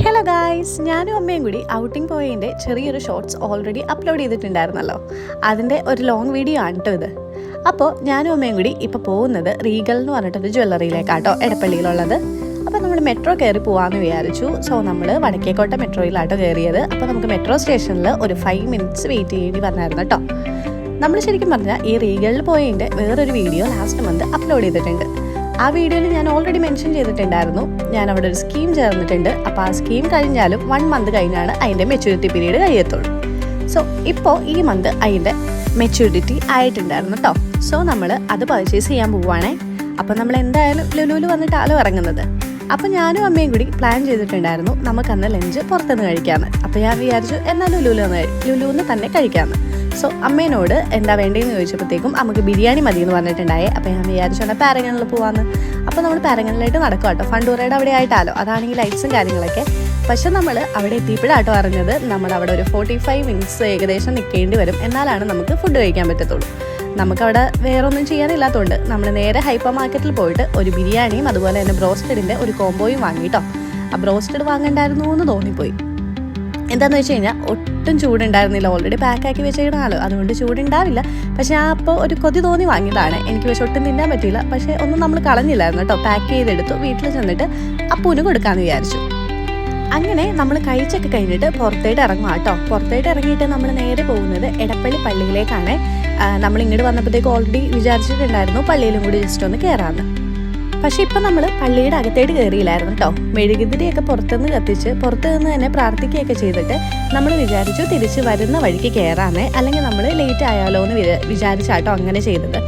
Hello guys, ഞാനും അമ്മയും കൂടി ഔട്ടിംഗ് പോയതിൻ്റെ ചെറിയൊരു ഷോർട്സ് ഓൾറെഡി അപ്ലോഡ് ചെയ്തിട്ടുണ്ടായിരുന്നല്ലോ. അതിൻ്റെ ഒരു ലോങ് വീഡിയോ ആണ് കേട്ടോ ഇത്. അപ്പോൾ ഞാനും അമ്മയും കൂടി ഇപ്പോൾ പോകുന്നത് റീഗൽ എന്ന് പറഞ്ഞിട്ടൊരു ജ്വല്ലറിയിലേക്കാട്ടോ, എടപ്പള്ളിയിലുള്ളത്. അപ്പോൾ നമ്മൾ മെട്രോ കയറി പോകാമെന്ന് വിചാരിച്ചു. സോ നമ്മൾ വടക്കേക്കോട്ട മെട്രോയിലാട്ടോ കയറിയത്. അപ്പോൾ നമുക്ക് മെട്രോ സ്റ്റേഷനിൽ ഒരു 5 മിനിറ്റ്സ് വെയിറ്റ് ചെയ്യേണ്ടി വന്നായിരുന്നു കേട്ടോ. നമ്മൾ ശരിക്കും പറഞ്ഞാൽ ഈ റീഗലിൽ പോയതിൻ്റെ വേറൊരു വീഡിയോ ലാസ്റ്റ് മന്ത് അപ്ലോഡ് ചെയ്തിട്ടുണ്ട്. ആ വീഡിയോയിൽ ഞാൻ ഓൾറെഡി മെൻഷൻ ചെയ്തിട്ടുണ്ടായിരുന്നു, ഞാൻ അവിടെ ഒരു സ്കീം ചേർന്നിട്ടുണ്ട്. അപ്പോൾ ആ സ്കീം കഴിഞ്ഞാലും 1 മന്ത് കഴിഞ്ഞാണ് അതിൻ്റെ മെച്യൂരിറ്റി പീരീഡ് കഴിയത്തുള്ളൂ. സോ ഇപ്പോൾ ഈ മന്ത് അതിൻ്റെ മെച്യൂരിറ്റി ആയിട്ടുണ്ടായിരുന്നു കേട്ടോ. സോ നമ്മൾ അത് പർച്ചേസ് ചെയ്യാൻ പോവുകയാണേ. അപ്പോൾ നമ്മൾ എന്തായാലും ലുലുവിൽ വന്നിട്ടാലോ ഇറങ്ങുന്നത്. അപ്പോൾ ഞാനും അമ്മയും കൂടി പ്ലാൻ ചെയ്തിട്ടുണ്ടായിരുന്നു നമുക്കന്ന് ലഞ്ച് പുറത്തുനിന്ന് കഴിക്കാമെന്ന്. അപ്പോൾ ഞാൻ വിചാരിച്ചു എന്നാൽ ലുലുവിൽ തന്നെ കഴിക്കാമെന്ന്. സോ അമ്മേനോട് എന്താ വേണ്ടതെന്ന് ചോദിച്ചപ്പോഴത്തേക്കും നമുക്ക് ബിരിയാണി മതി എന്ന് പറഞ്ഞിട്ടുണ്ടായേ. അപ്പോൾ ഞാൻ വിചാരിച്ചോണ്ട് പാരഗണിൽ പോകാമെന്ന്. അപ്പോൾ നമ്മൾ പാരഗണിലായിട്ട് നടക്കും കേട്ടോ, ഫണ്ടൂറയുടെ അവിടെ ആയിട്ടാലോ. അതാണെങ്കിൽ ലൈറ്റ്സും കാര്യങ്ങളൊക്കെ. പക്ഷെ നമ്മൾ അവിടെ എത്തിയപ്പോഴാട്ടോ അറിഞ്ഞത് നമ്മൾ അവിടെ ഒരു 45 മിനിറ്റ്സ് ഏകദേശം നിൽക്കേണ്ടി വരും, എന്നാലാണ് നമുക്ക് ഫുഡ് കഴിക്കാൻ പറ്റത്തുള്ളൂ. നമുക്കവിടെ വേറെ ഒന്നും ചെയ്യാനില്ലാത്തതുകൊണ്ട് നമ്മൾ നേരെ ഹൈപ്പർ മാർക്കറ്റിൽ പോയിട്ട് ഒരു ബിരിയാണിയും അതുപോലെ തന്നെ ബ്രോസ്റ്റഡിൻ്റെ ഒരു കോംബോയും വാങ്ങിയിട്ടോ. ആ ബ്രോസ്റ്റഡ് വാങ്ങണ്ടായിരുന്നു എന്ന് തോന്നിപ്പോയി. എന്താണെന്ന് വെച്ച് കഴിഞ്ഞാൽ ഒട്ടും ചൂടുണ്ടായിരുന്നില്ല, ഓൾറെഡി പാക്കാക്കി വെച്ചേക്കണമല്ലോ, അതുകൊണ്ട് ചൂടുണ്ടാവില്ല. പക്ഷേ ആ അപ്പോൾ ഒരു കൊതി തോന്നി വാങ്ങിയതാണ്. എനിക്ക് പക്ഷെ ഒട്ടും തിന്നാൻ പറ്റിയില്ല. പക്ഷേ ഒന്നും നമ്മൾ കളഞ്ഞില്ലായിരുന്നു കേട്ടോ, പാക്ക് ചെയ്തെടുത്തു. വീട്ടിൽ ചെന്നിട്ട് അപ്പൂന് കൊടുക്കാമെന്ന് വിചാരിച്ചു. അങ്ങനെ നമ്മൾ കഴിച്ചൊക്കെ കഴിഞ്ഞിട്ട് പുറത്തേട്ട് ഇറങ്ങുക കേട്ടോ. പുറത്തേട്ട് ഇറങ്ങിയിട്ട് നമ്മൾ നേരെ പോകുന്നത് എടപ്പള്ളി പള്ളിയിലേക്കാണ്. നമ്മൾ ഇങ്ങോട്ട് വന്നപ്പോഴത്തേക്ക് ഓൾറെഡി വിചാരിച്ചിട്ടുണ്ടായിരുന്നു പള്ളിയിലും കൂടി ജസ്റ്റ് ഒന്ന് കയറാമെന്ന്. പക്ഷെ ഇപ്പം നമ്മൾ പള്ളിയുടെ അകത്തേട്ട് കയറിയില്ലായിരുന്നു കേട്ടോ. മെഴുകുതിരിയൊക്കെ പുറത്തുനിന്ന് കത്തിച്ച് പുറത്തു നിന്ന് തന്നെ പ്രാർത്ഥിക്കുകയൊക്കെ ചെയ്തിട്ട് നമ്മൾ വിചാരിച്ചു തിരിച്ച് വരുന്ന വഴിക്ക് കയറാമേ, അല്ലെങ്കിൽ നമ്മൾ ലേറ്റ് ആയാലോ എന്ന് വിചാരിച്ചാട്ടോ അങ്ങനെ ചെയ്തത്.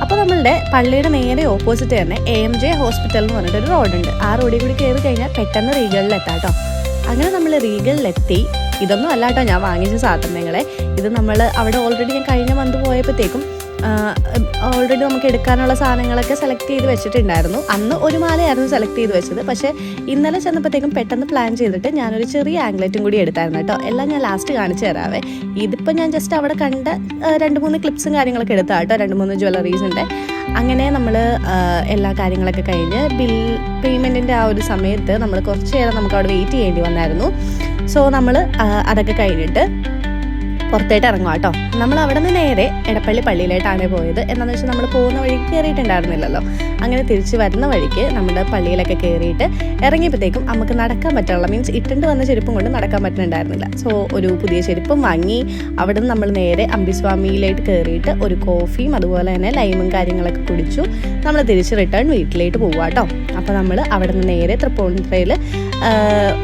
അപ്പോൾ നമ്മളുടെ പള്ളിയുടെ നേരെ ഓപ്പോസിറ്റ് തന്നെ AMJ ഹോസ്പിറ്റൽ എന്ന് പറഞ്ഞിട്ടൊരു റോഡുണ്ട്. ആ റോഡിൽ കൂടി കയറി കഴിഞ്ഞാൽ പെട്ടെന്ന് റീഗലിലെത്താം കേട്ടോ. അങ്ങനെ നമ്മൾ റീഗലിലെത്തി. ഇതൊന്നും അല്ല കേട്ടോ ഞാൻ വാങ്ങിച്ച സാധനങ്ങളെ. ഇത് നമ്മൾ അവിടെ ഓൾറെഡി ഞാൻ കഴിഞ്ഞ മന്ത് പോയപ്പോഴത്തേക്കും ഓൾറെഡി നമുക്ക് എടുക്കാനുള്ള സാധനങ്ങളൊക്കെ സെലക്ട് ചെയ്ത് വെച്ചിട്ടുണ്ടായിരുന്നു. അന്ന് ഒരു മാലയായിരുന്നു സെലക്ട് ചെയ്ത് വെച്ചത്. പക്ഷേ ഇന്നലെ ചെന്നപ്പോഴത്തേക്കും പെട്ടെന്ന് പ്ലാൻ ചെയ്തിട്ട് ഞാനൊരു ചെറിയ ആംഗ്ലറ്റും കൂടി എടുത്തായിരുന്നു കേട്ടോ. എല്ലാം ഞാൻ ലാസ്റ്റ് കാണിച്ചു തരാവേ. ഇതിപ്പോൾ ഞാൻ ജസ്റ്റ് അവിടെ കണ്ട 2-3 ക്ലിപ്സും കാര്യങ്ങളൊക്കെ എടുത്താൽ കേട്ടോ, 2-3 ജ്വല്ലറീസിൻ്റെ. അങ്ങനെ നമ്മൾ എല്ലാ കാര്യങ്ങളൊക്കെ കഴിഞ്ഞ് പേയ്മെൻറ്റിൻ്റെ ആ ഒരു സമയത്ത് നമ്മൾ കുറച്ച് നേരം നമുക്ക് അവിടെ വെയിറ്റ് ചെയ്യേണ്ടി വന്നായിരുന്നു. സോ നമ്മൾ അതൊക്കെ കഴിഞ്ഞിട്ട് പുറത്തേട്ട് ഇറങ്ങുക കേട്ടോ. നമ്മൾ അവിടെ നിന്ന് നേരെ എടപ്പള്ളി പള്ളിയിലായിട്ടാണ് പോയത്. എന്താണെന്ന് വെച്ചാൽ നമ്മൾ പോകുന്ന വഴിക്ക് കയറിയിട്ടുണ്ടായിരുന്നില്ലല്ലോ. അങ്ങനെ തിരിച്ച് വരുന്ന വഴിക്ക് നമ്മുടെ പള്ളിയിലൊക്കെ കയറിയിട്ട് ഇറങ്ങിയപ്പോഴത്തേക്കും നമുക്ക് നടക്കാൻ പറ്റുള്ള മീൻസ് ഇട്ടിട്ട് വന്ന ചെരുപ്പും കൊണ്ട് നടക്കാൻ പറ്റുന്നുണ്ടായിരുന്നില്ല. സോ ഒരു പുതിയ ചെരുപ്പും വാങ്ങി അവിടെ നിന്ന് നമ്മൾ നേരെ അമ്പിസ്വാമിയിലായിട്ട് കയറിയിട്ട് ഒരു കോഫിയും അതുപോലെ തന്നെ ലൈമും കാര്യങ്ങളൊക്കെ കുടിച്ചു. നമ്മൾ തിരിച്ച് റിട്ടേൺ വീട്ടിലേക്ക് പോവുക കേട്ടോ. അപ്പോൾ നമ്മൾ അവിടെ നിന്ന് നേരെ തൃപ്പൂണിത്തുറയിൽ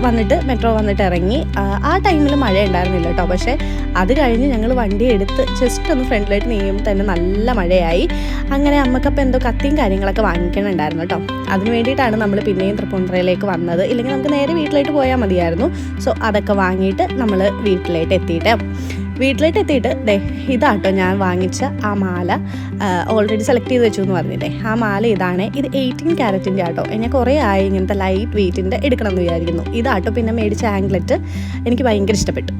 വന്നിട്ട് മെട്രോ വന്നിട്ട് ഇറങ്ങി. ആ ടൈമിൽ മഴ ഉണ്ടായിരുന്നില്ല കേട്ടോ. പക്ഷേ അത് കഴിഞ്ഞ് ഞങ്ങൾ വണ്ടി എടുത്ത് ജസ്റ്റ് ഒന്ന് ഫ്രണ്ടിലായിട്ട് നീങ്ങുമ്പോൾ തന്നെ നല്ല മഴയായി. അങ്ങനെ അമ്മക്കപ്പോൾ എന്തോ കത്തിയും കാര്യങ്ങളൊക്കെ വാങ്ങിക്കണുണ്ടായിരുന്നു കേട്ടോ. അതിന് വേണ്ടിയിട്ടാണ് നമ്മൾ പിന്നെയും തൃപ്പൂണിത്തുറയിലേക്ക് വന്നത്. ഇല്ലെങ്കിൽ നമുക്ക് നേരെ വീട്ടിലേക്ക് പോയാൽ മതിയായിരുന്നു. സോ അതൊക്കെ വാങ്ങിയിട്ട് നമ്മൾ വീട്ടിലേക്ക് എത്തിയിട്ട് ഇതാട്ടോ ഞാൻ വാങ്ങിച്ച ആ മാല. ഓൾറെഡി സെലക്ട് ചെയ്ത് വെച്ചു എന്ന് പറഞ്ഞില്ലേ, ആ മാല ഇതാണ്. ഇത് 18 ക്യാരറ്റിൻ്റെ ആട്ടോ. എന്നെ കുറേ ആയി ഇങ്ങനത്തെ ലൈറ്റ് വെയ്റ്റിൻ്റെ എടുക്കണം എന്ന് വിചാരിക്കുന്നു. ഇതാട്ടോ പിന്നെ മേടിച്ച ആംഗ്ലറ്റ് എനിക്ക് ഭയങ്കര ഇഷ്ടപ്പെട്ടു.